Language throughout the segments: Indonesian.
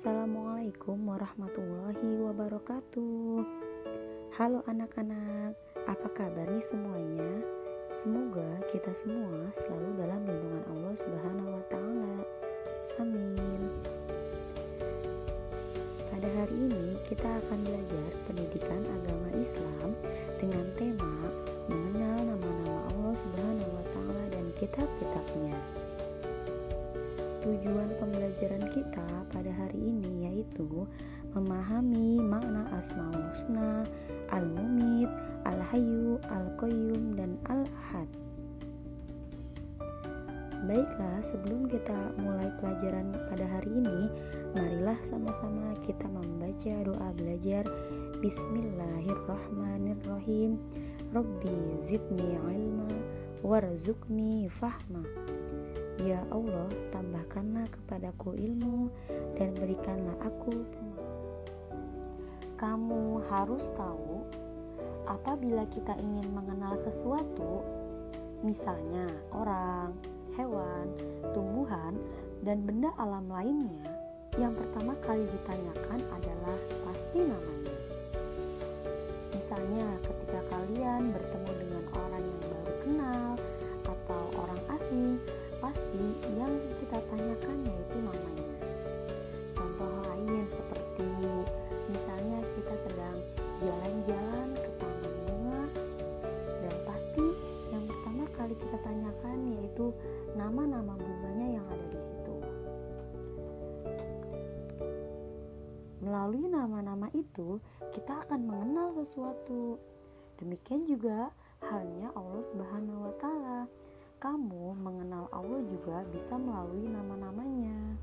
Assalamualaikum warahmatullahi wabarakatuh. Halo anak-anak, apa kabar nih semuanya? Semoga kita semua selalu dalam lindungan Allah Subhanahu wa Ta'ala. Amin. Pada hari ini kita akan belajar pendidikan agama Islam dengan tema mengenal nama-nama Allah Subhanahu wa Ta'ala dan kitab-kitabnya. Tujuan pembelajaran kita pada hari ini yaitu memahami makna Asmaul Husna, Al-Mumit, Al-Hayyu, Al-Qayyum, dan Al-Ahad. Baiklah, sebelum kita mulai pelajaran pada hari ini, marilah sama-sama kita membaca doa belajar. Bismillahirrahmanirrahim. Rabbi zidni ilma warzuqni fahma. Ya Allah, tambahkanlah kepadaku ilmu dan berikanlah aku pemahaman. Kamu harus tahu, apabila kita ingin mengenal sesuatu, misalnya orang, hewan, tumbuhan, dan benda alam lainnya, yang pertama kali ditanyakan adalah pasti namanya. Misalnya ketika kalian bertemu dengan orang yang baru kenal atau orang asing, pasti yang kita tanyakan yaitu namanya. Contoh lain seperti misalnya kita sedang jalan-jalan ke taman bunga, dan pasti yang pertama kali kita tanyakan yaitu nama-nama bunganya yang ada di situ. Melalui nama-nama itu kita akan mengenal sesuatu. Demikian juga halnya Allah Subhanahu wa Ta'ala. Kamu mengenal Allah juga bisa melalui nama-namanya.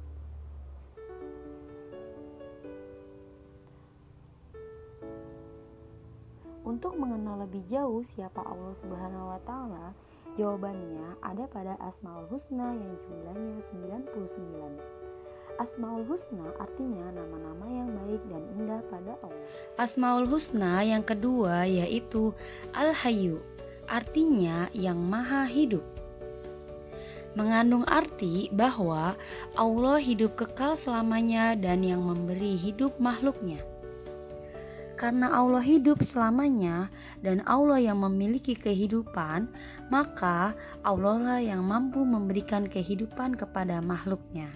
Untuk mengenal lebih jauh siapa Allah Subhanahu wa Ta'ala, jawabannya ada pada Asmaul Husna yang jumlahnya 99. Asmaul Husna artinya nama-nama yang baik dan indah pada Allah. Asmaul Husna yang kedua yaitu Al-Hayyu, artinya yang maha hidup. Mengandung arti bahwa Allah hidup kekal selamanya dan yang memberi hidup makhluknya. Karena Allah hidup selamanya dan Allah yang memiliki kehidupan, maka Allah lah yang mampu memberikan kehidupan kepada makhluknya.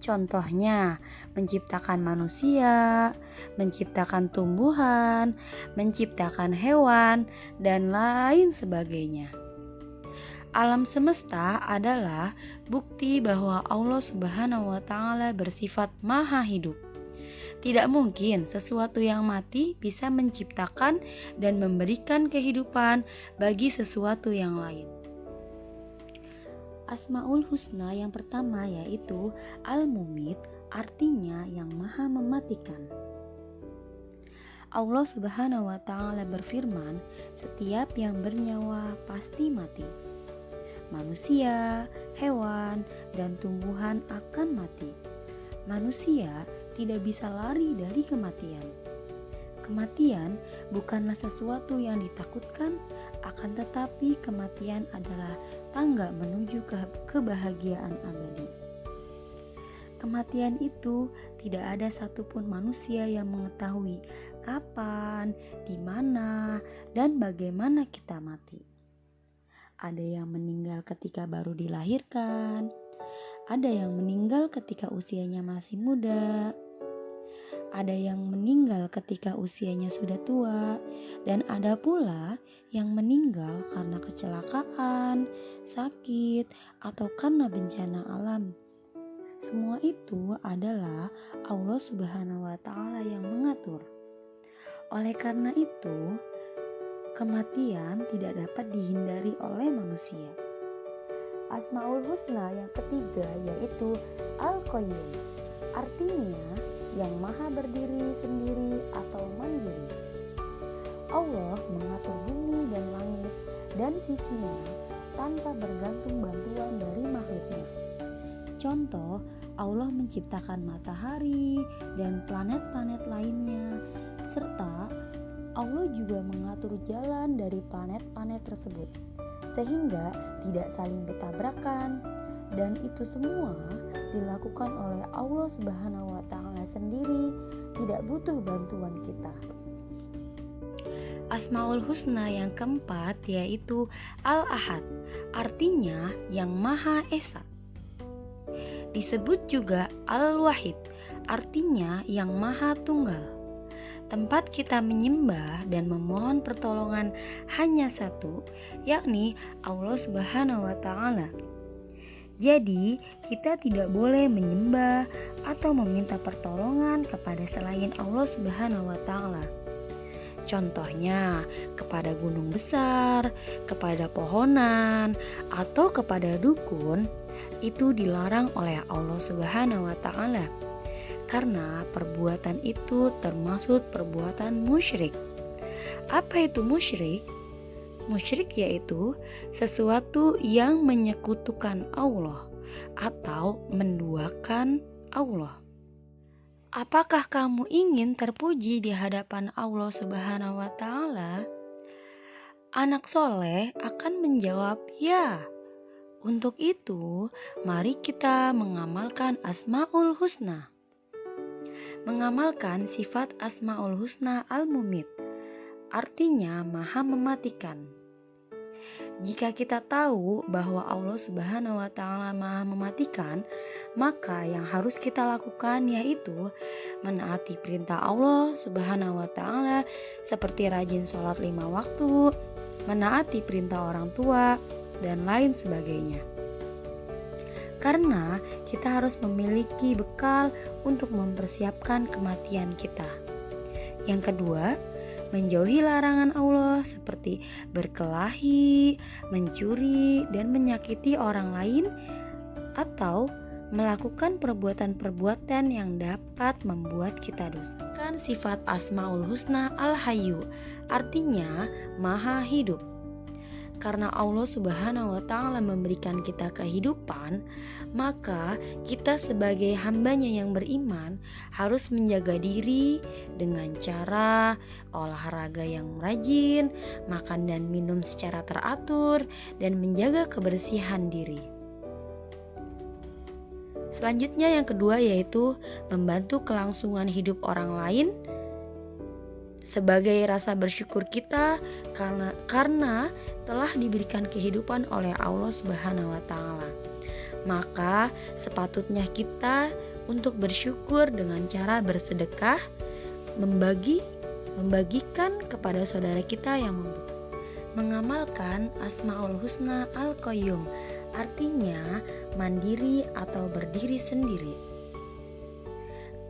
Contohnya, menciptakan manusia, menciptakan tumbuhan, menciptakan hewan, dan lain sebagainya. Alam semesta adalah bukti bahwa Allah Subhanahu wa Ta'ala bersifat maha hidup. Tidak mungkin sesuatu yang mati bisa menciptakan dan memberikan kehidupan bagi sesuatu yang lain. Asmaul Husna yang pertama yaitu Al-Mumit, artinya yang maha mematikan. Allah Subhanahu wa Ta'ala berfirman, setiap yang bernyawa pasti mati. Manusia, hewan, dan tumbuhan akan mati. Manusia tidak bisa lari dari kematian. Kematian bukanlah sesuatu yang ditakutkan, akan tetapi kematian adalah tangga menuju ke kebahagiaan abadi. Kematian itu tidak ada satupun manusia yang mengetahui kapan, di mana, dan bagaimana kita mati. Ada yang meninggal ketika baru dilahirkan, ada yang meninggal ketika usianya masih muda, ada yang meninggal ketika usianya sudah tua, dan ada pula yang meninggal karena kecelakaan, sakit, atau karena bencana alam. Semua itu adalah Allah Subhanahu wa Ta'ala yang mengatur. Oleh karena itu, kematian tidak dapat dihindari oleh manusia. Asmaul Husna yang ketiga yaitu Al-Qayyum, artinya yang maha berdiri sendiri atau mandiri. Allah mengatur bumi dan langit dan sisinya tanpa bergantung bantuan dari makhluknya. Contoh, Allah menciptakan matahari dan planet-planet lainnya, serta Allah juga mengatur jalan dari planet-planet tersebut sehingga tidak saling bertabrakan, dan itu semua dilakukan oleh Allah Subhanahu wa Ta'ala sendiri, tidak butuh bantuan kita. Asmaul Husna yang keempat yaitu Al-Ahad, artinya yang Maha Esa. Disebut juga Al-Wahid, artinya yang Maha Tunggal. Tempat kita menyembah dan memohon pertolongan hanya satu, yakni Allah Subhanahu wa Ta'ala. Jadi, kita tidak boleh menyembah atau meminta pertolongan kepada selain Allah Subhanahu wa Ta'ala. Contohnya, kepada gunung besar, kepada pohonan, atau kepada dukun, itu dilarang oleh Allah Subhanahu wa Ta'ala. Karena perbuatan itu termasuk perbuatan musyrik. Apa itu musyrik? Musyrik yaitu sesuatu yang menyekutukan Allah atau menduakan Allah. Apakah kamu ingin terpuji di hadapan Allah Subhanahu wa Ta'ala? Anak soleh akan menjawab ya. Untuk itu, mari kita mengamalkan Asmaul Husna. Mengamalkan sifat Asmaul Husna Al-Mumit, artinya maha mematikan. Jika kita tahu bahwa Allah Subhanahu wa Ta'ala maha mematikan, maka yang harus kita lakukan yaitu menaati perintah Allah Subhanahu wa Ta'ala seperti rajin sholat 5 waktu, menaati perintah orang tua, dan lain sebagainya. Karena kita harus memiliki bekal untuk mempersiapkan kematian kita. Yang kedua, menjauhi larangan Allah seperti berkelahi, mencuri, dan menyakiti orang lain, atau melakukan perbuatan-perbuatan yang dapat membuat kita dosa. Kan sifat Asmaul Husna Al-Hayyu, artinya maha hidup. Karena Allah Subhanahu wa Ta'ala memberikan kita kehidupan, maka kita sebagai hambanya yang beriman harus menjaga diri dengan cara olahraga yang rajin, makan dan minum secara teratur, dan menjaga kebersihan diri. Selanjutnya yang kedua yaitu membantu kelangsungan hidup orang lain sebagai rasa bersyukur kita karena telah diberikan kehidupan oleh Allah Subhanahu wa Ta'ala. Maka sepatutnya kita untuk bersyukur dengan cara bersedekah, membagikan kepada saudara kita yang membutuhkan. Mengamalkan Asmaul Husna Al-Qayyum, artinya mandiri atau berdiri sendiri.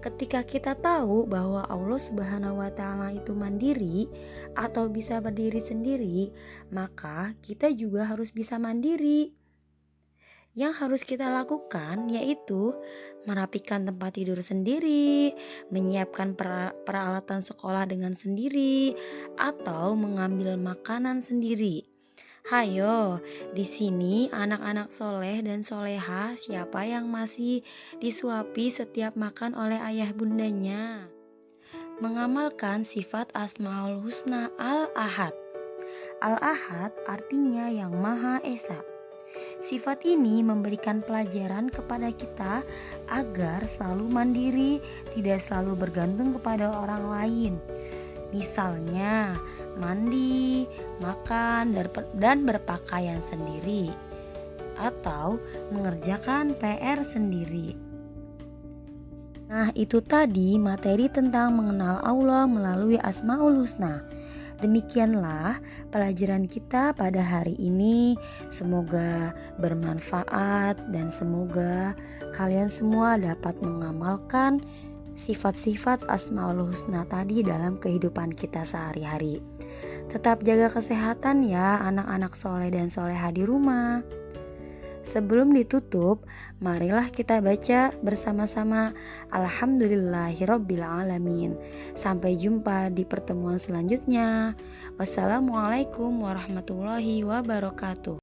Ketika kita tahu bahwa Allah Subhanahu wa Ta'ala itu mandiri atau bisa berdiri sendiri, maka kita juga harus bisa mandiri. Yang harus kita lakukan yaitu merapikan tempat tidur sendiri, menyiapkan peralatan sekolah dengan sendiri, atau mengambil makanan sendiri. Hayo, di sini anak-anak soleh dan soleha, siapa yang masih disuapi setiap makan oleh ayah bundanya? Mengamalkan sifat Asmaul Husna Al-Ahad. Al-Ahad artinya yang Maha Esa. Sifat ini memberikan pelajaran kepada kita agar selalu mandiri, tidak selalu bergantung kepada orang lain. Misalnya, mandi, makan, dan berpakaian sendiri, atau mengerjakan PR sendiri. Nah, itu tadi materi tentang mengenal Allah melalui Asmaul Husna. Demikianlah pelajaran kita pada hari ini. Semoga bermanfaat dan semoga kalian semua dapat mengamalkan sifat-sifat Asmaul Husna tadi dalam kehidupan kita sehari-hari. Tetap jaga kesehatan ya anak-anak soleh dan soleha di rumah. Sebelum ditutup, marilah kita baca bersama-sama Alhamdulillahirabbil alamin. Sampai jumpa di pertemuan selanjutnya. Wassalamualaikum warahmatullahi wabarakatuh.